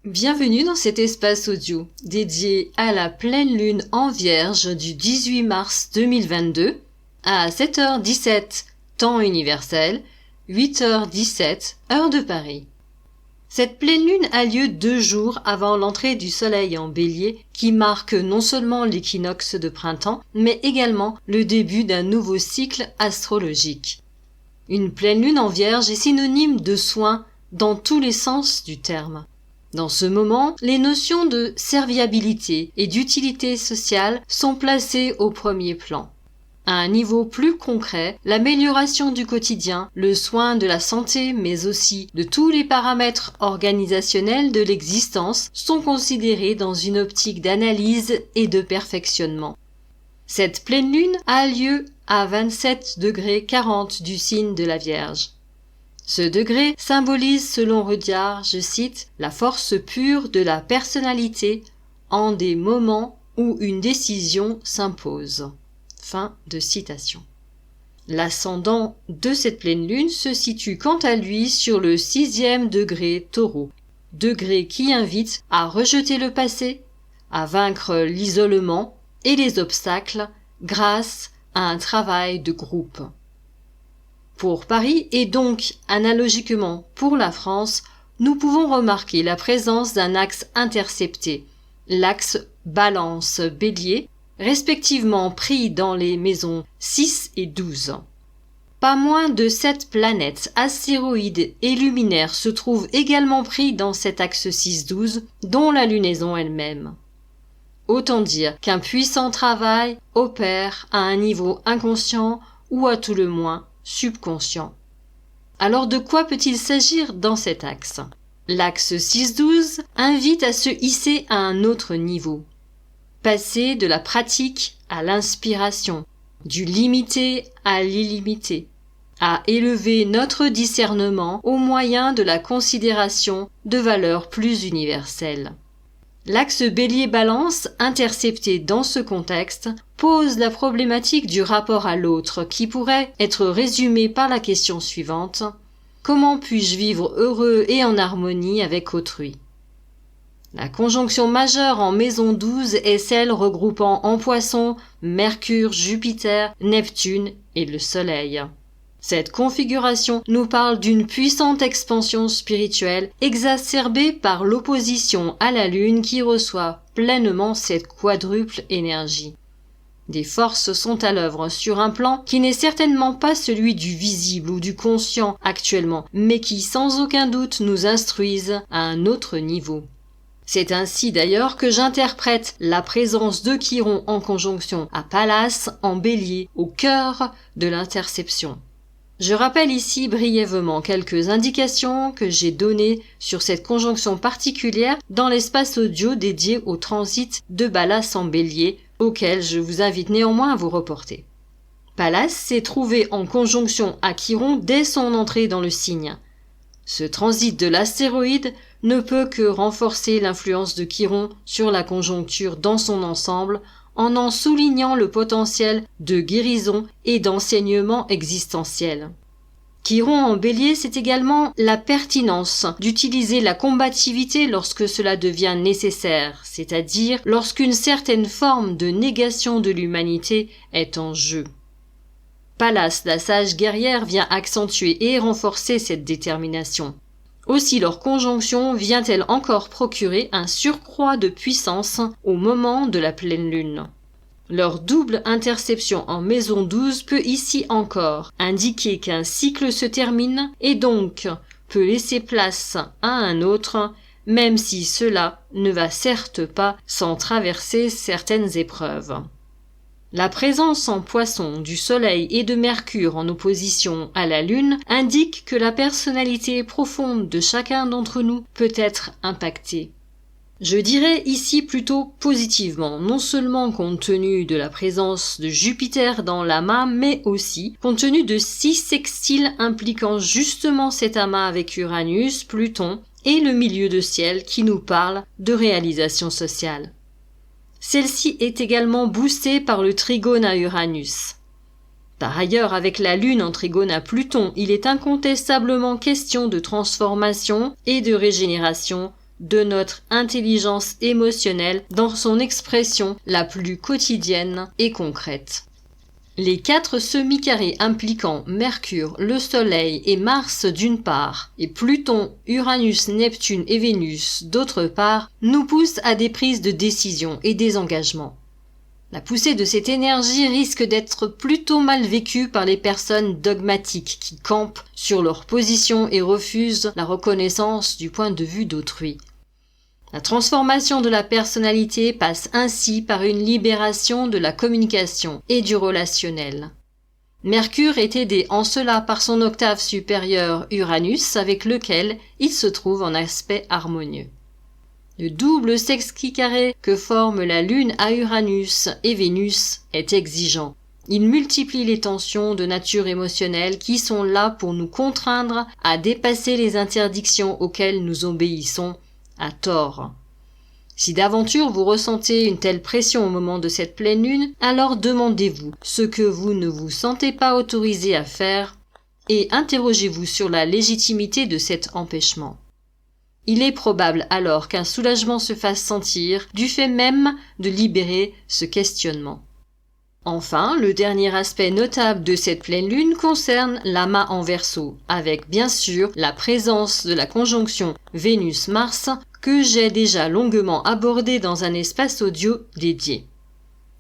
Bienvenue dans cet espace audio dédié à la pleine lune en Vierge du 18 mars 2022 à 7h17 temps universel, 8h17 heure de Paris. Cette pleine lune a lieu 2 jours avant l'entrée du soleil en Bélier qui marque non seulement l'équinoxe de printemps mais également le début d'un nouveau cycle astrologique. Une pleine lune en Vierge est synonyme de soin dans tous les sens du terme. Dans ce moment, les notions de serviabilité et d'utilité sociale sont placées au premier plan. À un niveau plus concret, l'amélioration du quotidien, le soin de la santé mais aussi de tous les paramètres organisationnels de l'existence sont considérés dans une optique d'analyse et de perfectionnement. Cette pleine lune a lieu à 27°40 du signe de la Vierge. Ce degré symbolise, selon Rudyard, je cite, « la force pure de la personnalité en des moments où une décision s'impose ». Fin de citation. L'ascendant de cette pleine lune se situe quant à lui sur le 6e degré Taureau, degré qui invite à rejeter le passé, à vaincre l'isolement et les obstacles grâce à un travail de groupe. Pour Paris et donc analogiquement pour la France, nous pouvons remarquer la présence d'un axe intercepté, l'axe Balance-Bélier, respectivement pris dans les maisons 6 et 12. Pas moins de 7 planètes, astéroïdes et luminaires se trouvent également pris dans cet axe 6-12, dont la lunaison elle-même. Autant dire qu'un puissant travail opère à un niveau inconscient ou à tout le moins subconscient. Alors de quoi peut-il s'agir dans cet axe ? L'axe 6-12 invite à se hisser à un autre niveau. Passer de la pratique à l'inspiration, du limité à l'illimité, à élever notre discernement au moyen de la considération de valeurs plus universelles. L'axe Bélier-Balance, intercepté dans ce contexte, pose la problématique du rapport à l'autre qui pourrait être résumée par la question suivante : comment puis-je vivre heureux et en harmonie avec autrui ? La conjonction majeure en maison 12 est celle regroupant en Poisson Mercure, Jupiter, Neptune et le Soleil. Cette configuration nous parle d'une puissante expansion spirituelle exacerbée par l'opposition à la Lune qui reçoit pleinement cette quadruple énergie. Des forces sont à l'œuvre sur un plan qui n'est certainement pas celui du visible ou du conscient actuellement, mais qui sans aucun doute nous instruisent à un autre niveau. C'est ainsi d'ailleurs que j'interprète la présence de Chiron en conjonction à Pallas en Bélier au cœur de l'interception. Je rappelle ici brièvement quelques indications que j'ai données sur cette conjonction particulière dans l'espace audio dédié au transit de Pallas en Bélier, auquel je vous invite néanmoins à vous reporter. Pallas s'est trouvé en conjonction à Chiron dès son entrée dans le signe. Ce transit de l'astéroïde ne peut que renforcer l'influence de Chiron sur la conjoncture dans son ensemble, en soulignant le potentiel de guérison et d'enseignement existentiel. Chiron en Bélier, c'est également la pertinence d'utiliser la combativité lorsque cela devient nécessaire, c'est-à-dire lorsqu'une certaine forme de négation de l'humanité est en jeu. Pallas, la sage guerrière, vient accentuer et renforcer cette détermination. Aussi leur conjonction vient-elle encore procurer un surcroît de puissance au moment de la pleine lune. Leur double interception en maison 12 peut ici encore indiquer qu'un cycle se termine et donc peut laisser place à un autre, même si cela ne va certes pas sans traverser certaines épreuves. La présence en Poisson du Soleil et de Mercure en opposition à la Lune indique que la personnalité profonde de chacun d'entre nous peut être impactée. Je dirais ici plutôt positivement, non seulement compte tenu de la présence de Jupiter dans l'amas, mais aussi compte tenu de 6 sextiles impliquant justement cet amas avec Uranus, Pluton et le milieu de ciel qui nous parle de réalisation sociale. Celle-ci est également boostée par le trigone à Uranus. Par ailleurs, avec la Lune en trigone à Pluton, il est incontestablement question de transformation et de régénération de notre intelligence émotionnelle dans son expression la plus quotidienne et concrète. Les 4 semi-carrés impliquant Mercure, le Soleil et Mars d'une part, et Pluton, Uranus, Neptune et Vénus d'autre part, nous poussent à des prises de décision et des engagements. La poussée de cette énergie risque d'être plutôt mal vécue par les personnes dogmatiques qui campent sur leur position et refusent la reconnaissance du point de vue d'autrui. La transformation de la personnalité passe ainsi par une libération de la communication et du relationnel. Mercure est aidé en cela par son octave supérieur Uranus avec lequel il se trouve en aspect harmonieux. Le double sexticarré que forment la Lune à Uranus et Vénus est exigeant. Il multiplie les tensions de nature émotionnelle qui sont là pour nous contraindre à dépasser les interdictions auxquelles nous obéissons à tort. Si d'aventure vous ressentez une telle pression au moment de cette pleine lune, alors demandez-vous ce que vous ne vous sentez pas autorisé à faire et interrogez-vous sur la légitimité de cet empêchement. Il est probable alors qu'un soulagement se fasse sentir du fait même de libérer ce questionnement. Enfin, le dernier aspect notable de cette pleine lune concerne l'amas en Verseau, avec bien sûr la présence de la conjonction Vénus-Mars que j'ai déjà longuement abordée dans un espace audio dédié.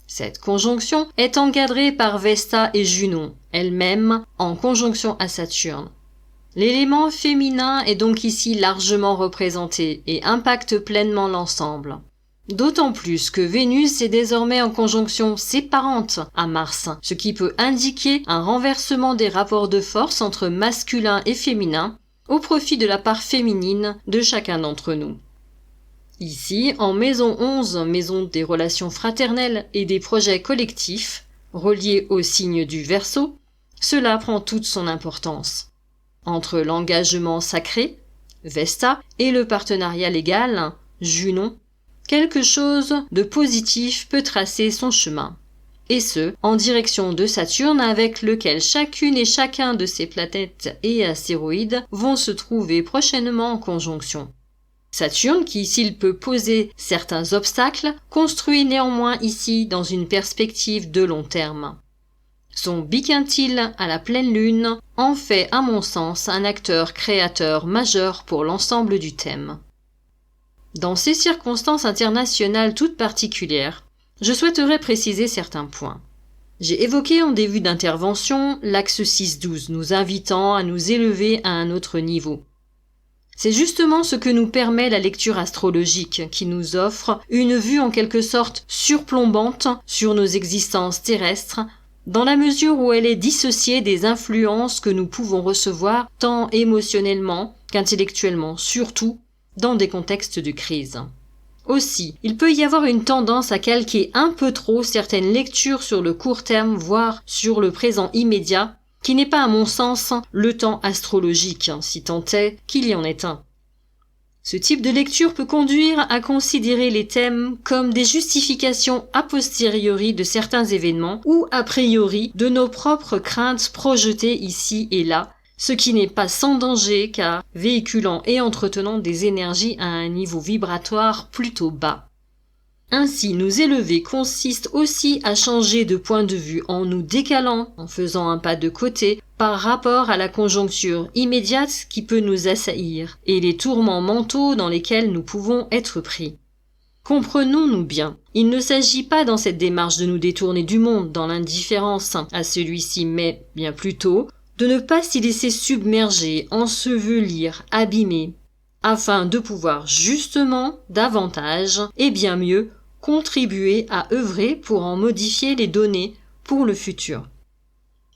Cette conjonction est encadrée par Vesta et Junon, elle-même en conjonction à Saturne. L'élément féminin est donc ici largement représenté et impacte pleinement l'ensemble. D'autant plus que Vénus est désormais en conjonction séparante à Mars, ce qui peut indiquer un renversement des rapports de force entre masculin et féminin au profit de la part féminine de chacun d'entre nous. Ici, en maison 11, maison des relations fraternelles et des projets collectifs, reliés au signe du Verseau, cela prend toute son importance. Entre l'engagement sacré, Vesta, et le partenariat légal, Junon, quelque chose de positif peut tracer son chemin, et ce, en direction de Saturne avec lequel chacune et chacun de ces planètes et astéroïdes vont se trouver prochainement en conjonction. Saturne, qui s'il peut poser certains obstacles, construit néanmoins ici dans une perspective de long terme. Son biquintile à la pleine lune en fait, à mon sens, un acteur créateur majeur pour l'ensemble du thème. Dans ces circonstances internationales toutes particulières, je souhaiterais préciser certains points. J'ai évoqué en début d'intervention l'axe 6-12, nous invitant à nous élever à un autre niveau. C'est justement ce que nous permet la lecture astrologique, qui nous offre une vue en quelque sorte surplombante sur nos existences terrestres, dans la mesure où elle est dissociée des influences que nous pouvons recevoir tant émotionnellement qu'intellectuellement, surtout dans des contextes de crise. Aussi, il peut y avoir une tendance à calquer un peu trop certaines lectures sur le court terme, voire sur le présent immédiat, qui n'est pas à mon sens le temps astrologique, si tant est qu'il y en ait un. Ce type de lecture peut conduire à considérer les thèmes comme des justifications a posteriori de certains événements ou a priori de nos propres craintes projetées ici et là, ce qui n'est pas sans danger car véhiculant et entretenant des énergies à un niveau vibratoire plutôt bas. Ainsi, nous élever consiste aussi à changer de point de vue en nous décalant, en faisant un pas de côté, par rapport à la conjoncture immédiate qui peut nous assaillir et les tourments mentaux dans lesquels nous pouvons être pris. Comprenons-nous bien, il ne s'agit pas dans cette démarche de nous détourner du monde dans l'indifférence à celui-ci, mais bien plutôt de ne pas s'y laisser submerger, ensevelir, abîmer, afin de pouvoir justement davantage et bien mieux contribuer à œuvrer pour en modifier les données pour le futur.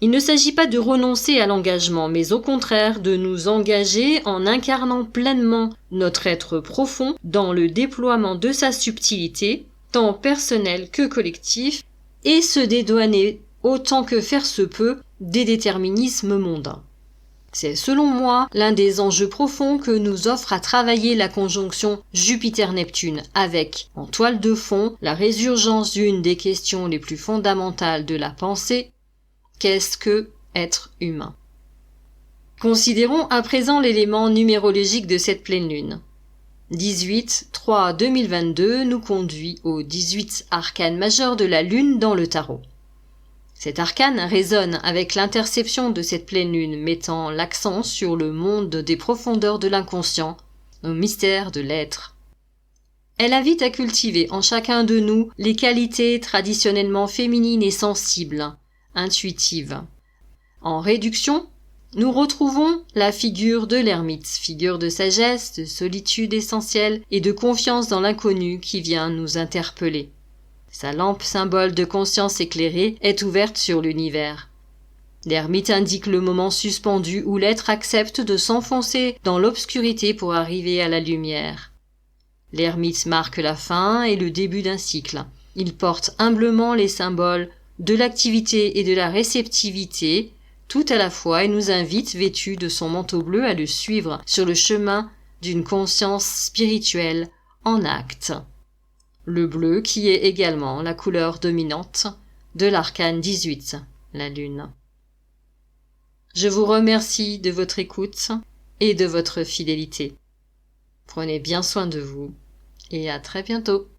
Il ne s'agit pas de renoncer à l'engagement, mais au contraire de nous engager en incarnant pleinement notre être profond dans le déploiement de sa subtilité, tant personnelle que collective, et se dédouaner autant que faire se peut des déterminismes mondains. C'est selon moi l'un des enjeux profonds que nous offre à travailler la conjonction Jupiter-Neptune avec, en toile de fond, la résurgence d'une des questions les plus fondamentales de la pensée. Qu'est-ce que être humain? Considérons à présent l'élément numérologique de cette pleine lune. 18-3-2022 nous conduit aux 18 arcanes majeures de la Lune dans le tarot. Cet arcane résonne avec l'interception de cette pleine lune, mettant l'accent sur le monde des profondeurs de l'inconscient, au mystère de l'être. Elle invite à cultiver en chacun de nous les qualités traditionnellement féminines et sensibles, intuitives. En réduction, nous retrouvons la figure de l'ermite, figure de sagesse, de solitude essentielle et de confiance dans l'inconnu qui vient nous interpeller. Sa lampe, symbole de conscience éclairée, est ouverte sur l'univers. L'ermite indique le moment suspendu où l'être accepte de s'enfoncer dans l'obscurité pour arriver à la lumière. L'ermite marque la fin et le début d'un cycle. Il porte humblement les symboles de l'activité et de la réceptivité, tout à la fois, et nous invite, vêtu de son manteau bleu, à le suivre sur le chemin d'une conscience spirituelle en acte. Le bleu qui est également la couleur dominante de l'arcane 18, la lune. Je vous remercie de votre écoute et de votre fidélité. Prenez bien soin de vous et à très bientôt.